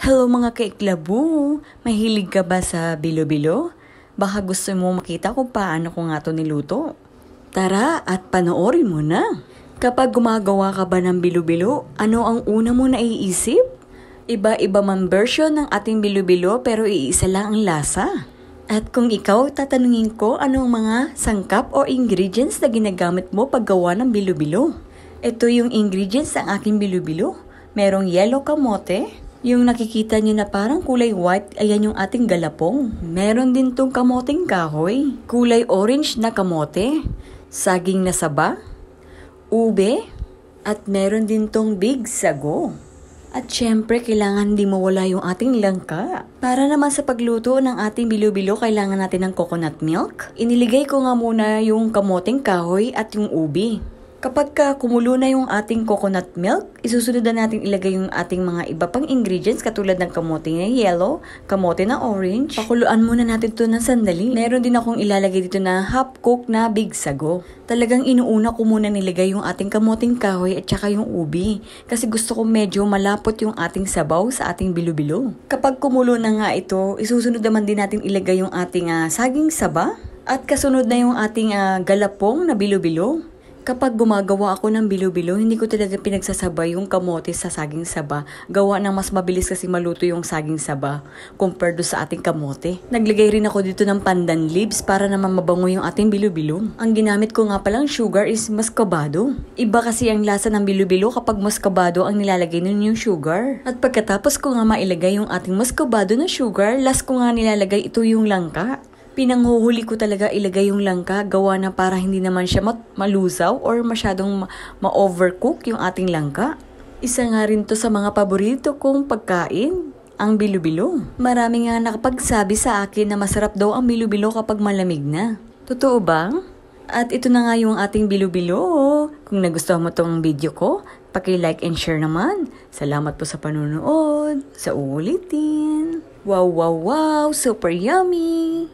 Hello mga kaiklabo! Mahilig ka ba sa bilo-bilo? Baka gusto mo makita kung paano ko nga to niluto. Tara at panoorin mo na! Kapag gumagawa ka ba ng bilo-bilo, ano ang una mo naiisip? Iba-iba man version ng ating bilo-bilo pero iisa lang ang lasa. At kung ikaw, tatanungin ko ano ang mga sangkap o ingredients na ginagamit mo paggawa ng bilo-bilo. Ito yung ingredients ng aking bilo-bilo. Merong yellow kamote. Yung nakikita nyo na parang kulay white, ayan yung ating galapong. Meron din tong kamoteng kahoy. Kulay orange na kamote. Saging na saba. Ube. At meron din tong big sago. At syempre, kailangan di mawala yung ating langka. Para naman sa pagluto ng ating bilo-bilo, kailangan natin ng coconut milk. Iniligay ko nga muna yung kamoteng kahoy at yung ubi. Kapag kumulo na yung ating coconut milk, isusunod na natin ilagay yung ating mga iba pang ingredients katulad ng kamote na yellow, kamote na orange. Pakuluan muna natin ito ng sandali. Meron din akong ilalagay dito na half-cooked na big sago. Talagang inuuna ko muna nilagay yung ating kamoteng kahoy at saka yung ubi. Kasi gusto ko medyo malapot yung ating sabaw sa ating bilo-bilo. Kapag kumulo na nga ito, isusunod naman din natin ilagay yung ating saging saba. At kasunod na yung ating galapong na bilo-bilo. Kapag gumagawa ako ng bilo-bilo, hindi ko talaga pinagsasabay yung kamote sa saging saba. Gawa ng mas mabilis kasi maluto yung saging saba compared do sa ating kamote. Naglagay rin ako dito ng pandan leaves para naman mabango yung ating bilo-bilo. Ang ginamit ko nga palang sugar is muscovado. Iba kasi ang lasa ng bilo-bilo kapag muscovado ang nilalagay nun yung sugar. At pagkatapos ko nga mailagay yung ating muscovado na sugar, last ko nga nilalagay ito yung langka. Pinanghuhuli ko talaga ilagay yung langka, gawa na para hindi naman siya malusaw or masyadong ma-overcook yung ating langka. Isa nga rin to sa mga paborito kong pagkain, ang bilo-bilo. Marami nga nakapagsabi sa akin na masarap daw ang bilo-bilo kapag malamig na. Totoo ba? At ito na nga yung ating bilo-bilo. Kung nagustuhan mo tong video ko, paki-like and share naman. Salamat po sa panonood. Sa uulitin. Wow, wow, wow! Super yummy!